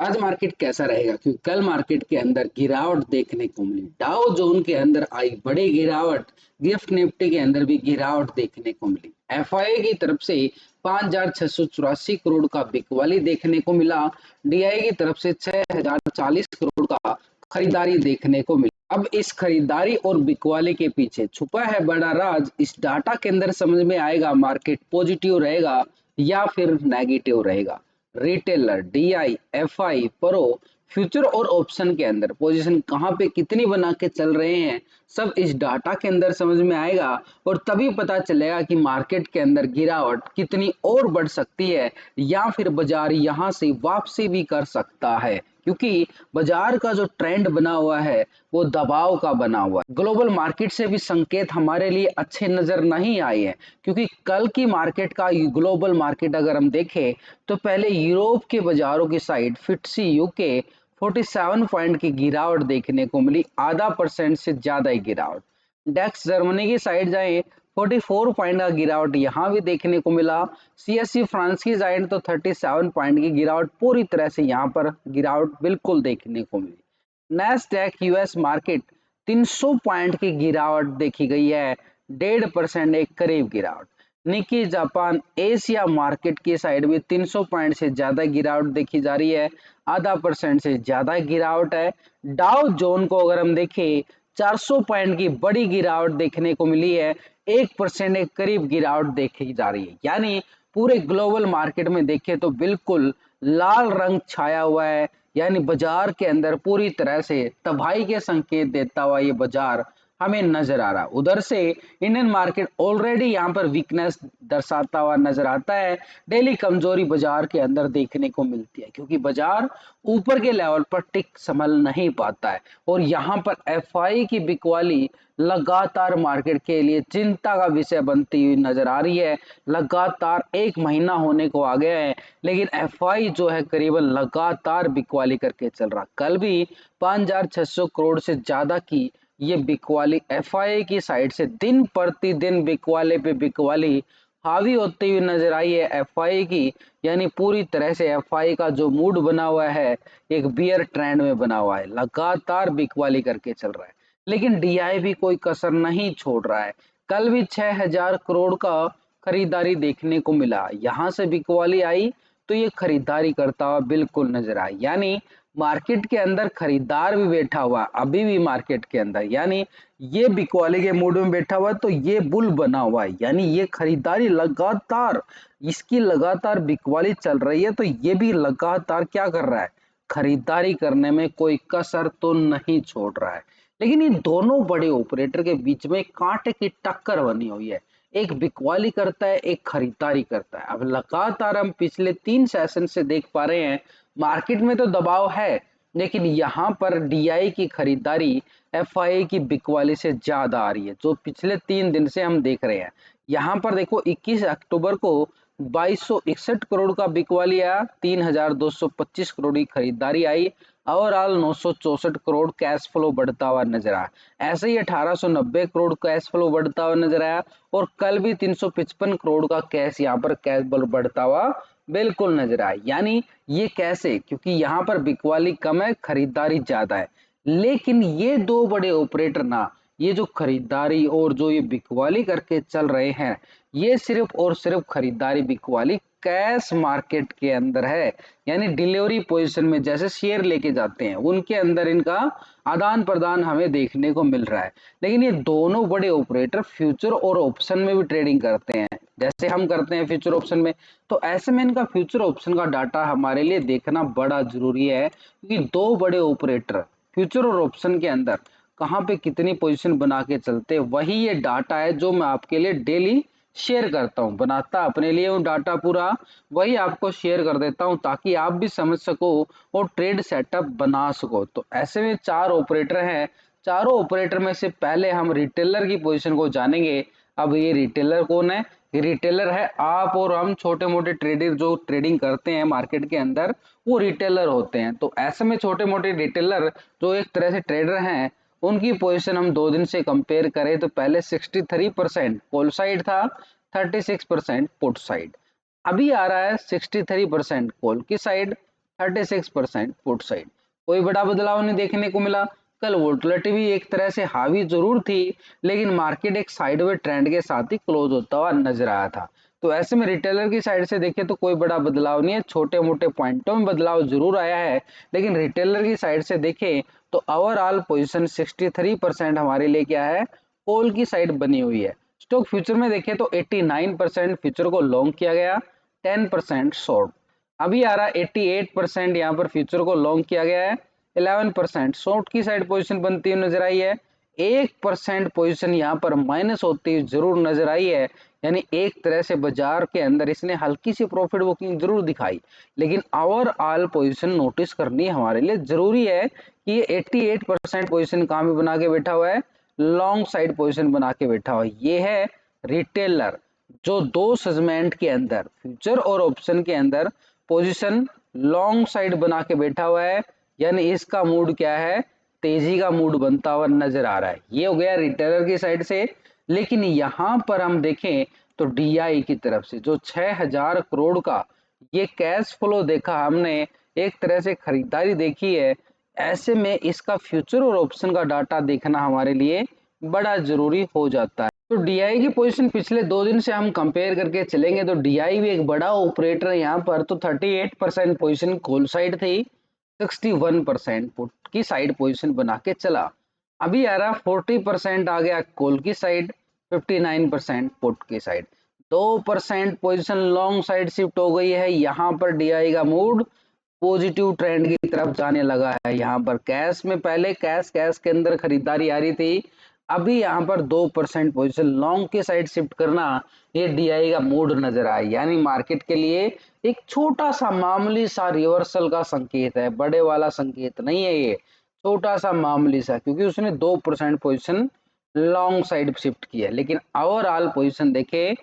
आज मार्केट कैसा रहेगा, क्योंकि कल मार्केट के अंदर गिरावट देखने को मिली। डाउ जोन के अंदर आई बड़ी गिरावट, गिफ्ट निफ्टी के अंदर भी गिरावट देखने को मिली। एफआईआई की तरफ से 5,684 करोड़ का बिकवाली देखने को मिला। डीआई की तरफ से 6,040 करोड़ का खरीदारी देखने को मिली। अब इस खरीदारी और बिकवाली के पीछे छुपा है बड़ा राज। इस डाटा के अंदर समझ में आएगा मार्केट पॉजिटिव रहेगा या फिर नेगेटिव रहेगा। Retailer, DI, FI, pro, future और ऑप्शन के अंदर पोजीशन कहां पे कितनी बना के चल रहे हैं, सब इस डाटा के अंदर समझ में आएगा। और तभी पता चलेगा कि मार्केट के अंदर गिरावट कितनी और बढ़ सकती है या फिर बाजार यहां से वापसी भी कर सकता है, क्योंकि बाजार का जो ट्रेंड बना हुआ है वो दबाव का बना हुआ है। ग्लोबल मार्केट से भी संकेत हमारे लिए अच्छे नजर नहीं आए हैं, क्योंकि कल की मार्केट का ग्लोबल मार्केट अगर हम देखें तो पहले यूरोप के बाजारों की साइड फिट्सी यूके 47 पॉइंट की गिरावट देखने को मिली, आधा परसेंट से ज्यादा ही गिरावट। डेक्स जर्मनी की साइड जाएं 44 पॉइंट का गिरावट यहां भी देखने को मिला। सीएससी फ्रांस की साइड तो 37 पॉइंट की गिरावट, पूरी तरह से यहां पर गिरावट बिल्कुल देखने को मिली। नैस्डैक यूएस मार्केट 300 पॉइंट की गिरावट देखी गई है, 1.5% एक करीब गिरावट। निकी जापान एशिया मार्केट की साइड में 300 पॉइंट से ज्यादा गिरावट देखी जा रही है, आधा परसेंट से ज्यादा गिरावट है। डाउ जोन को अगर हम देखें 400 पॉइंट की बड़ी गिरावट देखने को मिली है, 1% एक करीब गिरावट देखी जा रही है। यानी पूरे ग्लोबल मार्केट में देखें तो बिल्कुल लाल रंग छाया हुआ है, यानी बाजार के अंदर पूरी तरह से तबाही के संकेत देता हुआ ये बाजार हमें नजर आ रहा है। उधर से इंडियन मार्केट ऑलरेडी यहाँ पर वीकनेस दर्शाता हुआ नजर आता है। डेली कमजोरी बाजार के अंदर देखने को मिलती है, क्योंकि बाजार ऊपर के लेवल पर टिक संभल नहीं पाता है। और यहाँ पर एफआई की बिकवाली लगातार मार्केट के लिए चिंता का विषय बनती हुई नजर आ रही है। लगातार एक महीना होने को आ गया है, लेकिन एफआई जो है करीबन लगातार बिकवाली करके चल रहा। कल भी 5,600 करोड़ से ज्यादा की ये बिकवाली एफआई की साइड से दिन प्रतिदिन बिकवाले पे बिकवाली हावी होती हुई नजर आई है एफआई की। यानी पूरी तरह से एफआई का जो मूड बना हुआ है एक बियर ट्रेंड में बना हुआ है, लगातार बिकवाली करके चल रहा है। लेकिन डीआई भी कोई कसर नहीं छोड़ रहा है। कल भी 6,000 करोड़ का खरीदारी देखने को मिला, यहां से बिकवाली आई तो ये खरीदारी करता हुआ बिल्कुल नजर आया। यानी मार्केट के अंदर खरीदार भी बैठा हुआ अभी भी मार्केट के अंदर, यानी ये बिकवाली के मूड में बैठा हुआ तो ये बुल बना हुआ है। यानी ये खरीदारी लगातार, इसकी लगातार बिकवाली चल रही है तो ये भी लगातार क्या कर रहा है, खरीदारी करने में कोई कसर तो नहीं छोड़ रहा है। लेकिन ये दोनों बड़े ऑपरेटर के बीच में कांटे की टक्कर बनी हुई है, एक बिकवाली करता है एक खरीदारी करता है। अब लगातार हम पिछले 3 सेशन से देख पा रहे हैं मार्केट में तो दबाव है, लेकिन यहाँ पर डीआई की खरीदारी एफआई की बिकवाली से ज्यादा आ रही है, जो पिछले 3 दिन से हम देख रहे हैं। यहाँ पर देखो 21 अक्टूबर को 2261 करोड़ का बिकवाली आया, 3,225 करोड़ की खरीदारी आई, ओवरऑल 964 करोड़ कैश फ्लो बढ़ता हुआ नजर आया। ऐसे ही 1890 करोड़ कैश फ्लो बढ़ता हुआ नजर आया, और कल भी 355 करोड़ का कैश यहाँ पर कैश फ्लो बढ़ता हुआ बिल्कुल नजर आया। यानी ये कैसे, क्योंकि यहाँ पर बिकवाली कम है खरीदारी ज्यादा है। लेकिन ये दो बड़े ऑपरेटर ना, ये जो खरीदारी और जो ये बिकवाली करके चल रहे हैं, ये सिर्फ और सिर्फ खरीदारी बिकवाली कैश मार्केट के अंदर है। यानी डिलीवरी पोजीशन में जैसे शेयर लेके जाते हैं उनके अंदर इनका आदान प्रदान हमें देखने को मिल रहा है। लेकिन ये दोनों बड़े ऑपरेटर फ्यूचर और ऑप्शन में भी ट्रेडिंग करते हैं, जैसे हम करते हैं फ्यूचर ऑप्शन में। तो ऐसे में इनका फ्यूचर ऑप्शन का डाटा हमारे लिए देखना बड़ा जरूरी है, क्योंकि दो बड़े ऑपरेटर फ्यूचर और ऑप्शन के अंदर कहाँ पे कितनी पोजीशन बना के चलते हैं, वही ये डाटा है जो मैं आपके लिए डेली शेयर करता हूँ। बनाता अपने लिए हूँ डाटा पूरा, वही आपको शेयर कर देता हूँ ताकि आप भी समझ सको और ट्रेड सेटअप बना सको। तो ऐसे में 4 ऑपरेटर हैं, चारों ऑपरेटर में से पहले हम रिटेलर की पोजीशन को जानेंगे। अब ये रिटेलर कौन है, ये रिटेलर है आप और हम, छोटे मोटे ट्रेडर जो ट्रेडिंग करते हैं मार्केट के अंदर वो रिटेलर होते हैं। तो ऐसे में छोटे मोटे रिटेलर जो एक तरह से ट्रेडर हैं, उनकी पोजीशन हम 2 दिन से कंपेयर करें तो पहले 63% कॉल साइड था, 36% पुट साइड। अभी आ रहा है 63% कॉल की साइड, 36% पुट साइड। कोई बड़ा बदलाव नहीं देखने को मिला। कल वोलेटिलिटी भी एक तरह से हावी जरूर थी, लेकिन मार्केट एक साइडवे ट्रेंड के साथ ही क्लोज होता हुआ नजर आया था। तो ऐसे में रिटेलर की साइड से देखें तो कोई बड़ा बदलाव नहीं है, छोटे मोटे पॉइंटों में बदलाव जरूर आया है, लेकिन रिटेलर की साइड से देखें तो ओवरऑल पोजीशन 63% हमारे लिए क्या है, कॉल की साइड बनी हुई है। स्टॉक फ्यूचर में देखें तो 89% फ्यूचर को लॉन्ग किया गया, 10% शॉर्ट। अभी आ रहा है 88% यहाँ पर फ्यूचर को लॉन्ग किया गया है, 11% शॉर्ट की साइड पोजीशन बनती हुई नजर आई है। 1% पोजीशन यहाँ पर माइनस होती हुई जरूर नजर आई है, यानी एक तरह से बाजार के अंदर इसने हल्की सी प्रॉफिट बुकिंग जरूर दिखाई, लेकिन ओवरऑल पोजीशन नोटिस करनी हमारे लिए जरूरी है कि ये 88% पोजीशन कहाँ पे बना के बैठा हुआ है, लॉन्ग साइड पोजीशन बना के बैठा हुआ है। ये है रिटेलर जो दो सेगमेंट के अंदर फ्यूचर और ऑप्शन के अंदर पोजीशन लॉन्ग साइड बना के बैठा हुआ है, यानी इसका मूड क्या है, तेजी का मूड बनता हुआ नजर आ रहा है। ये हो गया रिटेलर की साइड से। लेकिन यहां पर हम देखें तो डीआई की तरफ से जो 6000 करोड़ का ये कैश फ्लो देखा हमने, एक तरह से खरीदारी देखी है, ऐसे में इसका फ्यूचर और ऑप्शन का डाटा देखना हमारे लिए बड़ा जरूरी हो जाता है। तो डीआई की पोजीशन पिछले 2 दिन से हम कंपेयर करके चलेंगे तो डीआई भी एक बड़ा ऑपरेटर यहाँ पर, तो 38% पोजीशन कॉल साइड थी, 61% पुट की साइड पोजीशन बना के चला। अभी आ रहा 40% आ गया कॉल की साइड, 59% पुट की side, 2% position long side shift हो गई है। यहाँ पर डीआई का मूड पॉजिटिव ट्रेंड की तरफ जाने लगा है। यहाँ पर कैश में पहले कैश के अंदर खरीदारी आ रही थी, अभी यहाँ पर 2% पोजीशन लॉन्ग की साइड शिफ्ट करना, ये डीआई का मूड नजर आया, यानी मार्केट के लिए एक छोटा सा मामूली सा रिवर्सल का संकेत है, बड़े वाला संकेत नहीं है ये, छोटा सा मामूली सा, क्योंकि उसने 2% पोजीशन लॉन्ग साइड शिफ्ट किया है। लेकिन ओवरऑल पोजीशन देखे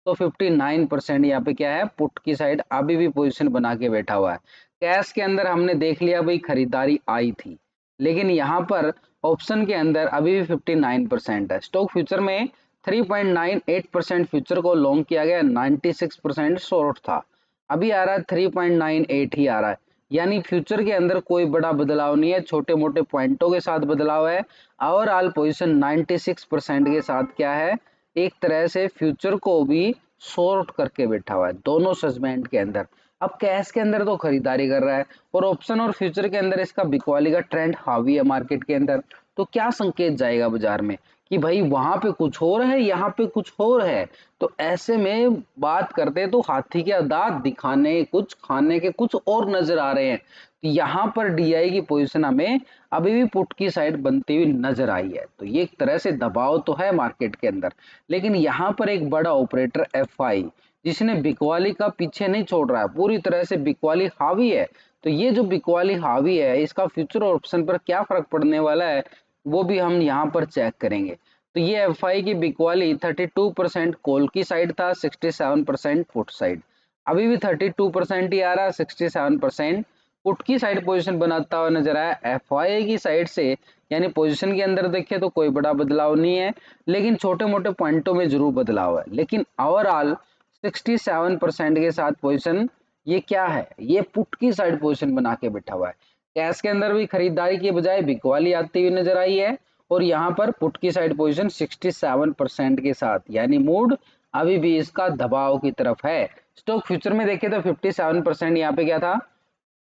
तो 59% यहाँ पे क्या है, पुट की साइड अभी भी पोजीशन बना के बैठा हुआ है। कैश के अंदर हमने देख लिया भाई खरीदारी आई थी, लेकिन यहाँ पर ऑप्शन के अंदर अभी भी 59% है। स्टॉक फ्यूचर में 3.98% फ्यूचर को लॉन्ग किया गया, 96% शॉर्ट था। अभी आ रहा है 3.98 ही आ रहा है, यानी फ्यूचर के अंदर कोई बड़ा बदलाव नहीं है, छोटे मोटे पॉइंटों के साथ बदलाव है। ओवरऑल पोजीशन 96% के साथ क्या है, एक तरह से फ्यूचर को भी शॉर्ट करके बैठा हुआ है दोनों सेगमेंट के अंदर। अब कैश के अंदर तो खरीदारी कर रहा है और ऑप्शन और फ्यूचर के अंदर इसका बिकवाली का ट्रेंड हावी है मार्केट के अंदर, तो क्या संकेत जाएगा बाजार में कि भाई वहां पे कुछ और है, यहाँ पे कुछ और है। तो ऐसे में बात करते हैं तो हाथी के दांत दिखाने कुछ, खाने के कुछ और नजर आ रहे हैं। तो यहाँ पर डीआई की पोजीशन हमें अभी भी पुट की साइड बनती हुई नजर आई है, तो ये एक तरह से दबाव तो है मार्केट के अंदर। लेकिन यहाँ पर एक बड़ा ऑपरेटर एफआई जिसने बिकवाली का पीछे नहीं छोड़ रहा है, पूरी तरह से बिकवाली हावी है। तो ये जो बिकवाली हावी है इसका फ्यूचर और ऑप्शन पर क्या फर्क पड़ने वाला है वो भी हम यहाँ पर चेक करेंगे। तो ये एफआई की बिकवाली 32% कॉल की साइड था, 67% पुट साइड। अभी भी 32% ही आ रहा है, 67% पुट की साइड पोजीशन बनाता हुआ नजर आया एफआई की साइड से। यानी पोजीशन के अंदर देखें तो कोई बड़ा बदलाव नहीं है, लेकिन छोटे मोटे पॉइंटों में जरूर बदलाव है। लेकिन ओवरऑल 67% के साथ पोजीशन ये क्या है, ये पुट की साइड पोजीशन बना के बैठा हुआ है। कैश के अंदर भी खरीदारी की बजाय बिकवाली आती हुई नजर आई है, और यहाँ पर पुट की साइड पोजीशन 67% के साथ, यानी मूड अभी भी इसका दबाव की तरफ है। स्टॉक फ्यूचर में देखें तो 57% यहाँ पे क्या था,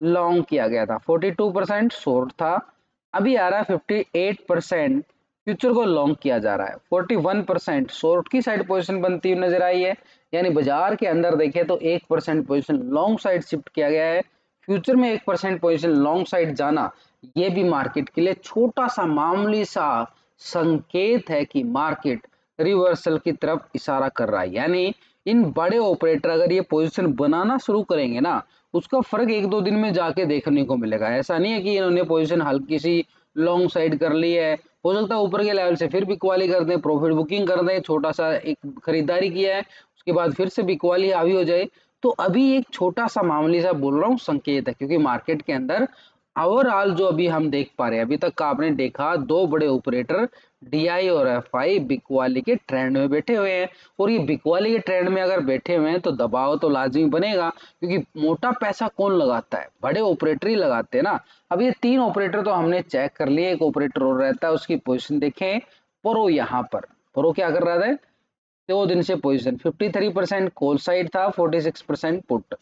लॉन्ग किया गया था, 42% शॉर्ट था। अभी आ रहा है 58% फ्यूचर को लॉन्ग किया जा रहा है, 41% शॉर्ट की साइड पोजीशन बनती हुई नजर आई है। यानी बाजार के अंदर देखें तो 1% पोजीशन लॉन्ग साइड शिफ्ट किया गया है, फ्यूचर में 1% पोजीशन लॉन्ग साइड जाना, ये भी मार्केट के लिए छोटा सा मामूली सा संकेत है कि मार्केट रिवर्सल की तरफ इशारा कर रहा है। यानी इन बड़े ऑपरेटर अगर ये पोजीशन बनाना शुरू करेंगे ना, उसका फर्क 1-2 दिन में जाके देखने को मिलेगा। ऐसा नहीं है कि इन्होंने पोजीशन हल्की सी लॉन्ग साइड कर ली है, हो सकता है ऊपर के लेवल से फिर बिकवाली कर दें, प्रॉफिट बुकिंग कर दें, छोटा सा एक खरीदारी किया है उसके बाद फिर से बिकवाली हावी हो जाए। तो अभी एक छोटा सा मामूली सा बोल रहा हूँ संकेत है, क्योंकि मार्केट के अंदर ओवरऑल जो अभी हम देख पा रहे हैं, अभी तक का आपने देखा दो बड़े ऑपरेटर डीआई और एफआई बिकवाली के ट्रेंड में बैठे हुए हैं, और ये बिकवाली के ट्रेंड में अगर बैठे हुए हैं तो दबाव तो लाजमी बनेगा, क्योंकि मोटा पैसा कौन लगाता है, बड़े ऑपरेटर ही लगाते हैं ना। अब ये तीन ऑपरेटर तो हमने चेक कर लिए, एक ऑपरेटर और रहता है, उसकी पोजिशन देखें। प्रो यहाँ पर, प्रो क्या कर रहा था, 2 दिन से पोजिशन 53% कॉल साइड था, 46% पुट।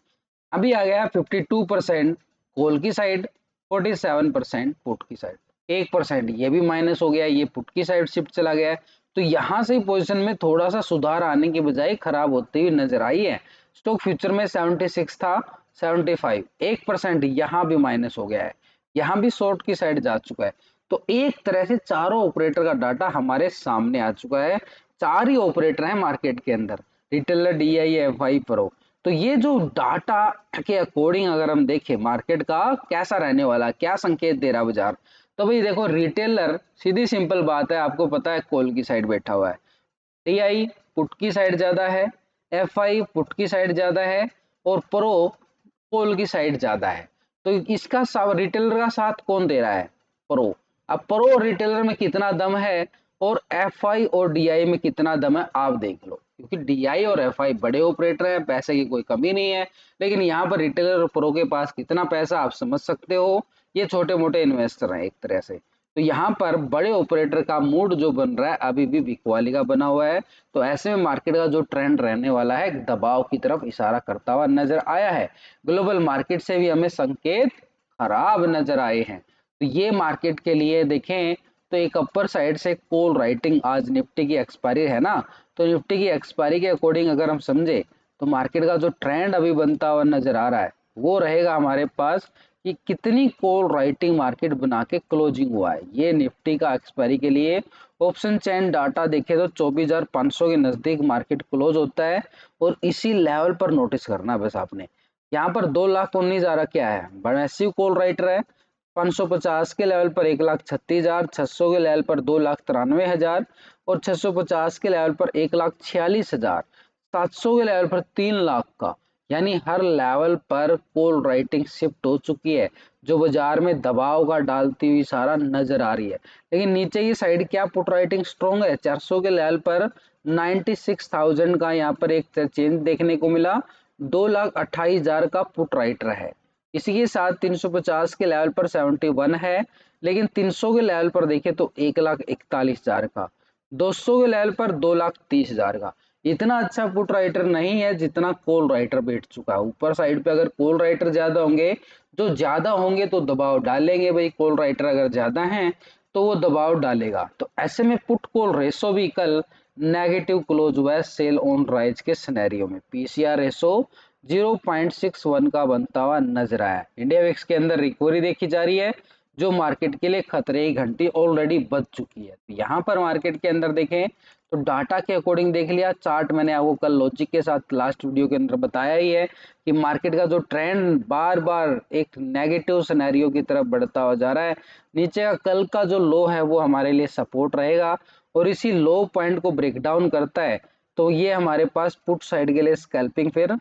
अभी आ गया 52% कॉल की साइड, 47% पुट की साइड, 1% ये भी माइनस हो गया, ये पुट की साइड शिफ्ट चला गया है। तो यहां से पोजीशन में थोड़ा सा सुधार आने की बजाय खराब होती हुई नजर आई है। स्टॉक फ्यूचर में 76 था, 75, 1% यहाँ भी माइनस हो गया है, यहाँ भी शॉर्ट की साइड जा चुका है। तो एक तरह से चारों ऑपरेटर का डाटा हमारे सामने आ चुका है। चार ही ऑपरेटर हैं मार्केट के अंदर, रिटेलर, डीआई, एफआई, प्रो। तो ये जो डाटा के अकॉर्डिंग अगर हम देखें मार्केट का कैसा रहने वाला, क्या संकेत दे रहा बाजार, तो भाई देखो, रिटेलर सीधी सिंपल बात है, आपको पता है कॉल की साइड बैठा हुआ है, टीआई पुट की साइड ज्यादा है, एफआई पुट की साइड ज्यादा है, और प्रो कॉल की साइड ज्यादा है। तो इसका रिटेलर का साथ कौन दे रहा है, प्रो। अब प्रो और रिटेलर में कितना दम है और एफआई और डीआई में कितना दम है, आप देख लो, क्योंकि डीआई और एफआई बड़े ऑपरेटर हैं, पैसे की कोई कमी नहीं है, लेकिन यहाँ पर रिटेलर और प्रो के पास कितना पैसा आप समझ सकते हो, ये छोटे मोटे इन्वेस्टर हैं एक तरह से। तो यहाँ पर बड़े ऑपरेटर का मूड जो बन रहा है अभी भी बिकवाली का बना हुआ है। तो ऐसे में मार्केट का जो ट्रेंड रहने वाला है दबाव की तरफ इशारा करता हुआ नजर आया है। ग्लोबल मार्केट से भी हमें संकेत खराब नजर आए हैं। तो ये मार्केट के लिए देखें तो एक अपर साइड से कॉल राइटिंग, आज निफ्टी की एक्सपायरी है ना, तो निफ्टी की एक्सपायरी के अकॉर्डिंग अगर हम समझे तो मार्केट का जो ट्रेंड अभी बनता हुआ नजर आ रहा है वो रहेगा हमारे पास कि कितनी कॉल राइटिंग मार्केट बना के क्लोजिंग हुआ है। ये निफ्टी का एक्सपायरी के लिए ऑप्शन चेन डाटा देखे तो 24,500 के नजदीक मार्केट क्लोज होता है, और इसी लेवल पर नोटिस करना बस आपने। यहाँ पर 2,19,000 क्या है, मैसिव कॉल राइटर है। 550 के लेवल पर 1,36,000, 600 के लेवल पर 2,93,000, और 650 के लेवल पर 1,46,000, 700 के लेवल पर 3 लाख का, यानी हर लेवल पर कॉल राइटिंग शिफ्ट हो चुकी है, जो बाजार में दबाव का डालती हुई सारा नजर आ रही है। लेकिन नीचे की साइड क्या पुट राइटिंग स्ट्रॉन्ग है, 400 के लेवल पर 96,000 का यहाँ पर एक चेंज देखने को मिला, 2,28,000 का पुट राइटर है। इसी के साथ 350 के लेवल पर 71 है, लेकिन 300 के लेवल पर देखें तो 1,41,000 का, 200 के लेवल पर 2,30,000 का। इतना अच्छा पुट राइटर नहीं है जितना कॉल राइटर बैठ चुका है ऊपर साइड पे। अगर कॉल राइटर ज्यादा होंगे, जो ज्यादा होंगे तो दबाव डालेंगे भाई, कॉल राइटर अगर ज्यादा हैं तो वो दबाव डालेगा। तो ऐसे में पुट कॉल रेशो भी कल नेगेटिव क्लोज हुआ है सेल ऑन राइज के सिनेरियो में, पीसीआर रेशो 0.61 का बनता हुआ नजर आया। इंडिया विक्स के अंदर रिकवरी देखी जा रही है, जो मार्केट के लिए खतरे की घंटी ऑलरेडी बज चुकी है। तो यहाँ पर मार्केट के अंदर देखें तो डाटा के अकॉर्डिंग देख लिया, चार्ट मैंने आपको कल लॉजिक के साथ लास्ट वीडियो के अंदर बताया ही है कि मार्केट का जो ट्रेंड बार बार एक नेगेटिव सिनेरियो की तरफ बढ़ता हुआ जा रहा है। नीचे का कल का जो लो है वो हमारे लिए सपोर्ट रहेगा, और इसी लो पॉइंट को ब्रेक डाउन करता है तो ये हमारे पास पुट साइड के लिए स्कैल्पिंग फिर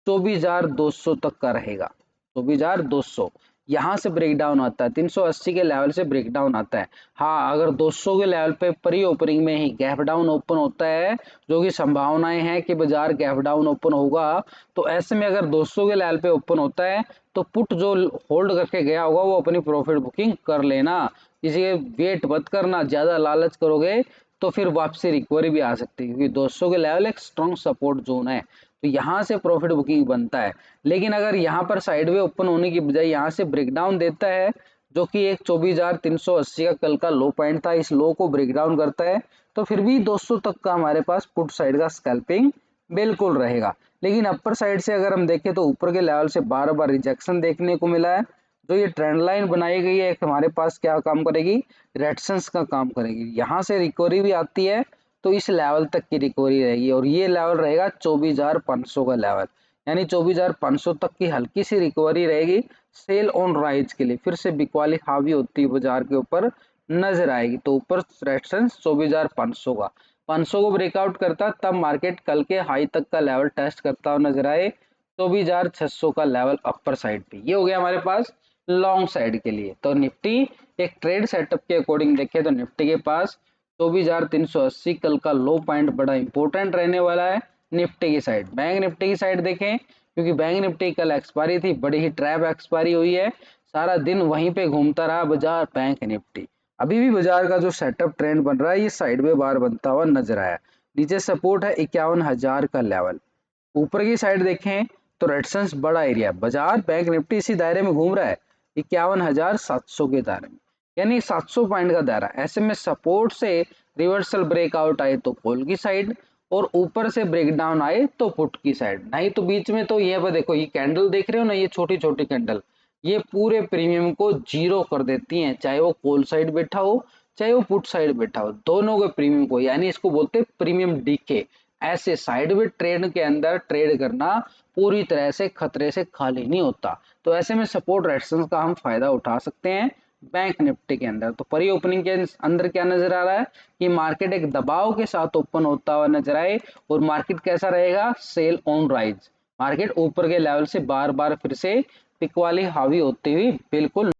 24,200 तक का रहेगा। 24,200 यहाँ से ब्रेक डाउन आता है, 380 के लेवल से ब्रेक डाउन आता है। हाँ, अगर 200 के लेवल पे प्री ओपनिंग में ही गैप डाउन ओपन होता है, जो कि संभावनाएं हैं कि बाजार गैप डाउन ओपन होगा, तो ऐसे में अगर 200 के लेवल पे ओपन होता है तो पुट जो होल्ड करके गया होगा वो अपनी प्रॉफिट बुकिंग कर लेना। इसे वेट मत करना, ज्यादा लालच करोगे तो फिर वापसी रिकवरी भी आ सकती है, क्योंकि 200 के लेवल एक स्ट्रॉन्ग सपोर्ट जोन है, तो यहाँ से प्रॉफिट बुकिंग बनता है। लेकिन अगर यहाँ पर साइडवे ओपन होने की बजाय यहाँ से ब्रेकडाउन देता है, जो कि एक 24,380 का कल का लो पॉइंट था, इस लो को ब्रेकडाउन करता है, तो फिर भी 200 तक का हमारे पास पुट साइड का स्कैल्पिंग बिल्कुल रहेगा। लेकिन अपर साइड से अगर हम देखें तो ऊपर के लेवल से बार बार रिजेक्शन देखने को मिला है। जो ये ट्रेंड लाइन बनाई गई है एक हमारे पास क्या काम करेगी, रेजिस्टेंस का काम करेगी। यहाँ से रिकवरी भी आती है तो इस लेवल तक की रिकवरी रहेगी, और ये लेवल रहेगा 24,500 का लेवल, यानी 24,500 तक की हल्की सी रिकवरी रहेगी सेल ऑन राइज के लिए। फिर से बिकवाली हावी होती है बाजार के ऊपर नजर आएगी, तो ऊपर रेजिस्टेंस 24,500 का, 500 को ब्रेकआउट करता तब मार्केट कल के हाई तक का लेवल टेस्ट करता हुआ नजर आए, 24,600 का लेवल अपर साइड पे। ये हो गया हमारे पास लॉन्ग साइड के लिए। तो निफ्टी एक ट्रेड सेटअप के अकॉर्डिंग देखें तो निफ्टी के पास 24,380 कल का लो पॉइंट बड़ा इंपॉर्टेंट रहने वाला है निफ्टी की साइड। बैंक निफ्टी की साइड देखें, क्योंकि बैंक निफ्टी कल एक्सपायरी थी, बड़ी ही ट्रैप एक्सपायरी हुई है, सारा दिन वहीं पे घूमता रहा बाजार बैंक निफ्टी। अभी भी बाजार का जो सेटअप ट्रेंड बन रहा है ये साइड में बार बनता हुआ नजर आया। नीचे सपोर्ट है 51,000 का लेवल। ऊपर की साइड देखें तो रेजिस्टेंस बड़ा एरिया, बाजार बैंक निफ्टी इसी दायरे में घूम रहा है 51,700 के दायरे में, यानी 700 पॉइंट का दायरा। ऐसे में सपोर्ट से रिवर्सल ब्रेकआउट आए तो कॉल की साइड, और ऊपर से ब्रेकडाउन आए तो पुट की साइड। नहीं तो बीच में तो ये देखो, ये कैंडल देख रहे हो ना, ये छोटी छोटी कैंडल, ये पूरे प्रीमियम को जीरो कर देती हैं, चाहे वो कॉल साइड बैठा हो चाहे वो पुट साइड बैठा हो, दोनों के प्रीमियम को, यानी इसको बोलते हैं प्रीमियम डीके। ऐसे साइड में ट्रेड के अंदर ट्रेड करना पूरी तरह से खतरे से खाली नहीं होता। तो ऐसे में सपोर्ट रेजिस्टेंस का हम फायदा उठा सकते हैं बैंक निफ्टी के अंदर। तो परी ओपनिंग के अंदर क्या नजर आ रहा है कि मार्केट एक दबाव के साथ ओपन होता हुआ नजर आए, और मार्केट कैसा रहेगा, सेल ऑन राइज। मार्केट ऊपर के लेवल से बार बार फिर से पिक वाली हावी होती हुई बिल्कुल